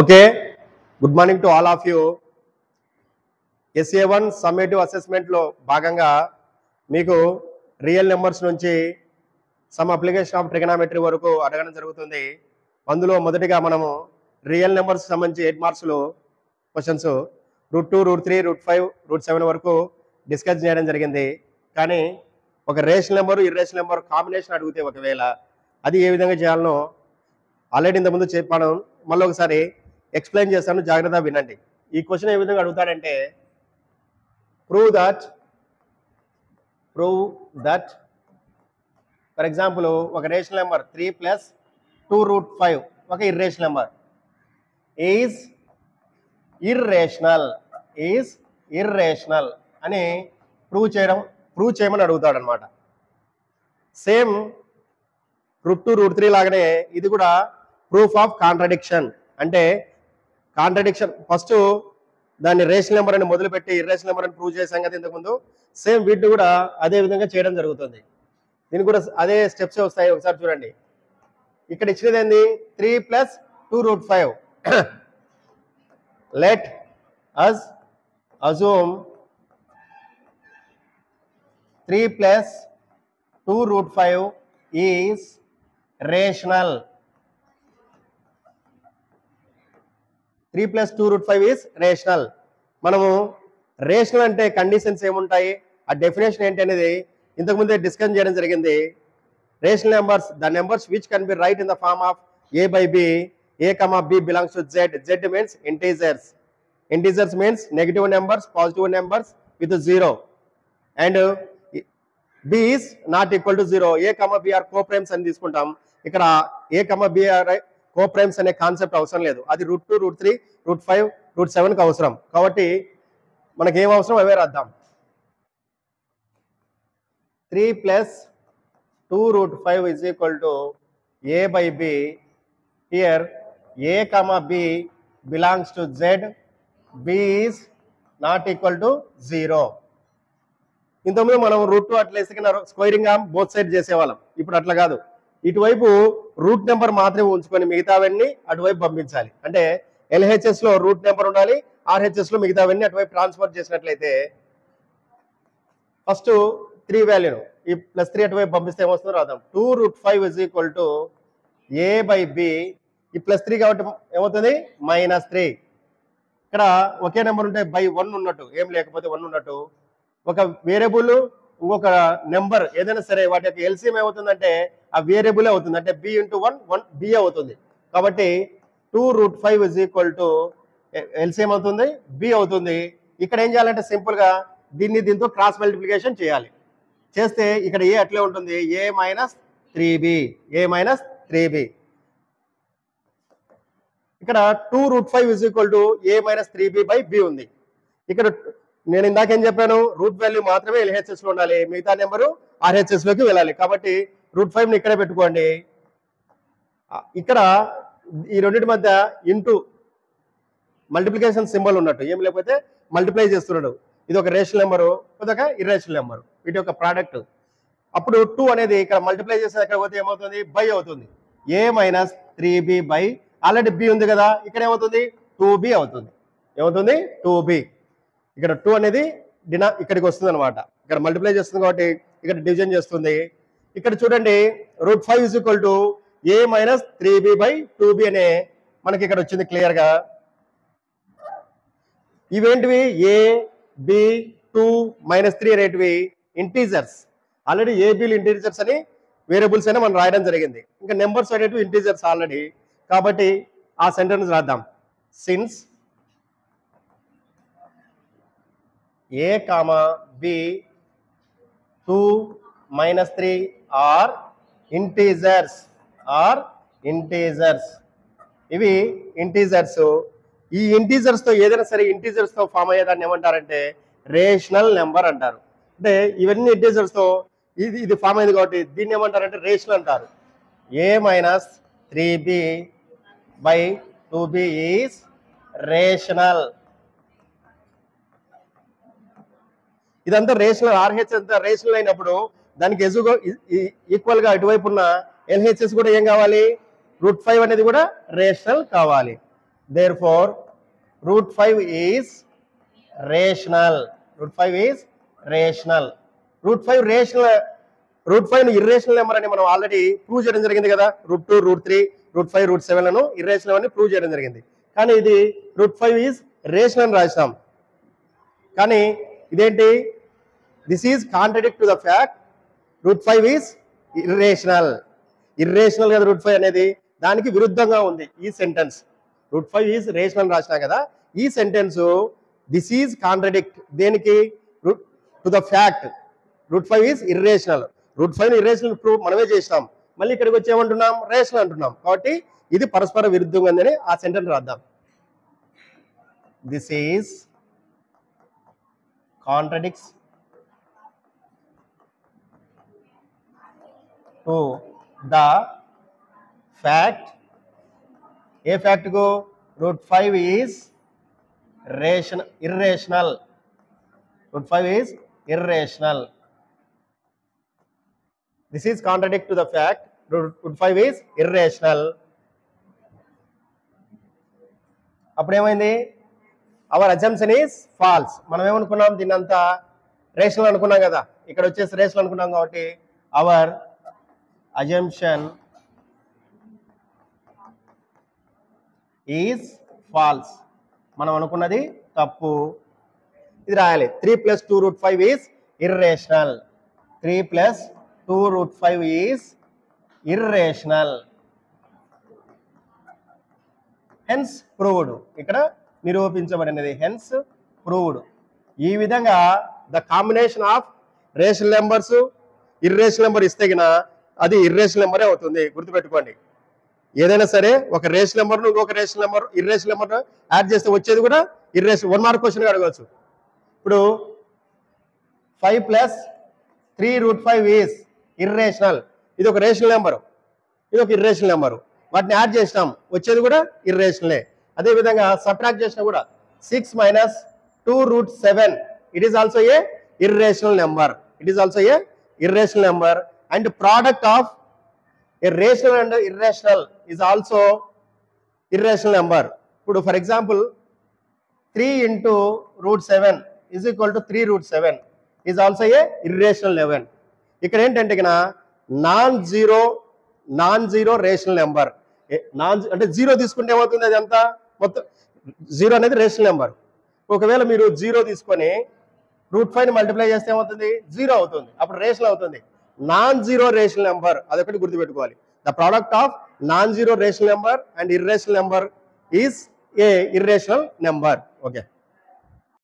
Okay, good morning to all of you. SA1 summative అసెస్మెంట్లో భాగంగా మీకు రియల్ నెంబర్స్ నుంచి సమ్ అప్లికేషన్ ఆఫ్ ట్రిగనామెట్రీ వరకు అడగడం జరుగుతుంది. అందులో మొదటిగా మనము రియల్ నెంబర్స్ సంబంధించి 8 మార్క్స్లో క్వశ్చన్స్ √2, √3, √5, √7 వరకు డిస్కస్ చేయడం జరిగింది. కానీ ఒక rational number irrational number combination అడిగితే ఒకవేళ అది ఏ విధంగా చేయాలనో ఆల్రెడీ ఇంతకుముందు చెప్పాను, మళ్ళీ ఒకసారి ఎక్స్ప్లెయిన్ చేస్తాను, జాగ్రత్తగా వినండి. ఈ క్వశ్చన్ ఏ విధంగా అడుగుతాడంటే ప్రూవ్ దట్ ఫర్ ఎగ్జాంపుల్ ఒక రేషనల్ నెంబర్ 3 + 2√5 ఒక ఇర్రేషనల్ నెంబర్ ఈజ్ ఇర్రేషనల్ అని ప్రూవ్ చేయమని అడుగుతాడు అనమాట. సేమ్ √2, √3 లాగానే ఇది కూడా ప్రూఫ్ ఆఫ్ కాంట్రడిక్షన్. అంటే కాంట్రడిక్షన్ ఫస్ట్ దాన్ని రేషనల్ నెంబర్ అని మొదలుపెట్టి ఇర్రేషనల్ నెంబర్ అని ప్రూవ్ చేశాం కదా ఇంతకుముందు. సేమ్ వీటిని కూడా అదే విధంగా చేయడం జరుగుతుంది. దీనికి కూడా అదే స్టెప్స్ వస్తాయి. ఒకసారి చూడండి, ఇక్కడ ఇచ్చినది ఏంది 3 + 2√5. Let us assume 3 + 2√5 is rational. 3 + 2√5 is rational. మనము రేషనల్ అంటే కండిషన్స్ ఏముంటాయి, ఆ డెఫినేషన్ ఏంటి అనేది ఇంతకుముందే డిస్కస్ చేయడం జరిగింది. Rational numbers the numbers which can be write in the form of a/b, a, b belongs to z. Z means integers. Integers means negative numbers, positive numbers with 0, and b is not equal to 0. a, b are co-primes అని తీసుకుంటాం. ఇక్కడ a, b are co-primes అనే concept అవసరం లేదు. అది √2, √3, √5, √7కి అవసరం. కాబట్టి మనకి ఏం అవసరం అవే రాద్దాం. 3 + 2√5 is equal to a/b. Here a, b belongs to z. b is not equal to 0. ఇంతకుముందు మనం √2 అట్లా వేస్తే స్క్వేరింగ్ ఆమ్ బోత్ సైడ్ చేసేవాళ్ళం. ఇప్పుడు అట్లా కాదు, ఇటువైపు రూట్ నెంబర్ మాత్రమే ఉంచుకొని మిగతావన్నీ అటువైపు పంపించాలి. అంటే LHS లో రూట్ నెంబర్ ఉండాలి, RHS లో మిగతావన్నీ అటువైపు ట్రాన్స్ఫర్ చేసినట్లయితే ఫస్ట్ 3 వాల్యూను ఈ +3 అటువైపు పంపిస్తే ఏమొస్తుందో రాద్దాం. 2√5 is equal to a/b. ఈ +3 కాబట్టి ఏమవుతుంది -3. ఇక్కడ ఒకే నెంబర్ ఉంటే బై 1 ఉన్నట్టు, ఏం లేకపోతే 1 ఉన్నట్టు. ఒక వేరియబుల్ ఇంకొక నెంబర్ ఏదైనా సరే వాటి యొక్క LCM ఏమవుతుందంటే ఆ వేరియబుల్ అవుతుంది. అంటే b × 1 b అవుతుంది. కాబట్టి 2√5 is equal to LCM అవుతుంది, b అవుతుంది. ఇక్కడ ఏం చేయాలంటే సింపుల్ గా దీన్ని దీంతో క్రాస్ మల్టిప్లికేషన్ చేయాలి. చేస్తే ఇక్కడ a అట్లే ఉంటుంది, a - 3b. ఇక్కడ 2√5 is equal to a - 3b/b ఉంది. ఇక్కడ నేను ఇందాకేం చెప్పాను, రూట్ వాల్యూ మాత్రమే LHS లో ఉండాలి, మిగతా నెంబరు RHS లోకి వెళ్ళాలి. కాబట్టి √5ని ఇక్కడే పెట్టుకోండి. ఇక్కడ ఈ రెండింటి మధ్య ఇంటూ మల్టిప్లికేషన్ సింబల్ ఉన్నట్టు, ఏం లేకపోతే మల్టిప్లై చేస్తున్నాడు. ఇది ఒక రేషనల్ నెంబరు, ఇదొక ఇర్రేషనల్ నెంబరు, వీటి యొక్క ప్రోడక్ట్. అప్పుడు 2 అనేది ఇక్కడ మల్టిప్లై చేస్తే ఎక్కడ పోతే ఏమవుతుంది బై అవుతుంది. a - 3b by already b ఉంది కదా, ఇక్కడ ఏమవుతుంది 2b అవుతుంది. ఏమవుతుంది 2b. ఇక్కడ 2 అనేది ఇక్కడికి వస్తుంది అనమాట. ఇక్కడ మల్టిప్లై చేస్తుంది కాబట్టి ఇక్కడ డివిజన్ చేస్తుంది. ఇక్కడ చూడండి √5 is equal to a - 3b/2b అనే మనకి ఇక్కడ వచ్చింది క్లియర్ గా. ఇవేంటివి a, b, 2, -3 అనేటివి ఇంటీజర్స్. ఆల్రెడీ a,b ఇంటీజర్స్ అని వేరియబుల్స్ అయినా మనం రాయడం జరిగింది. ఇంకా నెంబర్స్ అనేటివి ఇంటీజర్స్ ఆల్రెడీ. కాబట్టి ఆ సెంటెన్స్ రాద్దాం. Since a, b 2, -3 are integers. ఇవి ఇంటీజర్స్. ఈ ఇంటీజర్స్ తో ఏదైనా సరే ఇంటీజర్స్ తో ఫామ్ అయ్యేదాన్ని ఏమంటారంటే రేషనల్ నెంబర్ అంటారు. అంటే ఇవన్నీ ఇంటీజర్స్ తో ఇది ఫామ్ అయింది కాబట్టి దీన్ని ఏమంటారంటే రేషనల్ అంటారు. a - 3b/2b is rational. ఇదంతా రేషనల్. RHS అంతా రేషనల్ అయినప్పుడు దానికి ఈక్వల్ గా ఇటువైపు ఉన్న LHS కూడా ఏం కావాలి, √5 అనేది కూడా రేషనల్ కావాలి. therefore root 5 is rational. Root 5 is rational. Root 5 rational. Root 5 irrational number అని మనం ఆల్రెడీ ప్రూవ్ చేయడం జరిగింది కదా. రూట్ 2, రూట్ 3, రూట్ 5, రూట్ 7 లను ఇర్రేషనల్ అని ప్రూవ్ చేయడం జరిగింది. కానీ ఇది రూట్ 5 ఈజ్ రేషనల్ అని రాసినాం. కానీ ఇదేంటి, this is contradict to the fact root 5 is irrational. Irrational కదా రూట్ 5 అనేది, దానికి విరుద్ధంగా ఉంది ఈ సెంటెన్స్. రూట్ 5 ఈజ్ రేషనల్ రాసినా కదా, ఈ సెంటెన్స్ దిస్ ఈజ్ కాంట్రడిక్ట్ దేనికి, to the fact root 5 is irrational. Root 5 irrational prove మనమే చేసినాం, మళ్ళీ ఇక్కడికి వచ్చి ఏమంటున్నాం, రేషనల్ అంటున్నాం. కాబట్టి ఇది పరస్పర విరుద్ధంగా ఉందని ఆ సెంటెన్స్ రాద్దాం. This is contradicts to the fact. A fact కు, route 5 is irrational. Root 5 is irrational. This is contradict to the fact root 5 is irrational. అప్పుడు ఏమైంది, అవర్ అజంప్షన్ ఈజ్ ఫాల్స్. మనం ఏమనుకున్నాం, దీన్నంతా రేషనల్ అనుకున్నాం కదా, ఇక్కడ వచ్చేసి రేషనల్ అనుకున్నాం కాబట్టి అవర్ అజంప్షన్ ఈజ్ ఫాల్స్. మనం అనుకున్నది తప్పు. ఇది రాయాలి. 3 + 2 root 5 is irrational. 3 + 2 root 5 is irrational. Hence proved. ఇక్కడ నిరూపించబడినది. Hence proved. ఈ విధంగా the combination of rational numbers irrational number ఇస్తే గిన అది ఇర్రేషనల్ నెంబరే అవుతుంది. గుర్తుపెట్టుకోండి. ఏదైనా సరే ఒక రేషనల్ నెంబర్ ఇంకొక rational number irrational number add చేస్తే వచ్చేది కూడా ఇర్రేషనల్. 1 మార్క్ క్వశ్చన్ అడగవచ్చు. ఇప్పుడు 5 + 3 root 5 ఈజ్ ఇర్రేషనల్. ఇది ఒక రేషనల్ నెంబర్, ఇది ఒక ఇర్రేషనల్ నెంబర్. వాటిని యాడ్ చేసినాం, వచ్చేది కూడా ఇర్రేషనలే. అదేవిధంగా సబ్ట్రాక్ట్ చేసినా కూడా 6 - 2 root 7 it is also a irrational number. It is also a irrational number. And product of a rational and irrational is also irrational number. ఇప్పుడు for example 3 × root 7 is equal to 3 root 7 is also a irrational number. ఇక్కడ ఏంటంటే కన్నా non zero rational number. అంటే 0 తీసుకుంటే ఏమవుతుంది, అది అంతా మొత్తం 0 అనేది రేషనల్ నెంబర్. ఒకవేళ మీరు 0 తీసుకొని root 5 మల్టిప్లై చేస్తే ఏమవుతుంది, 0 అవుతుంది. అప్పుడు రేషనల్ అవుతుంది. నాన్ జీరో రేషనల్ నెంబర్ అదొకటి గుర్తుపెట్టుకోవాలి. The product of non zero rational number and irrational number is a irrational number. Okay.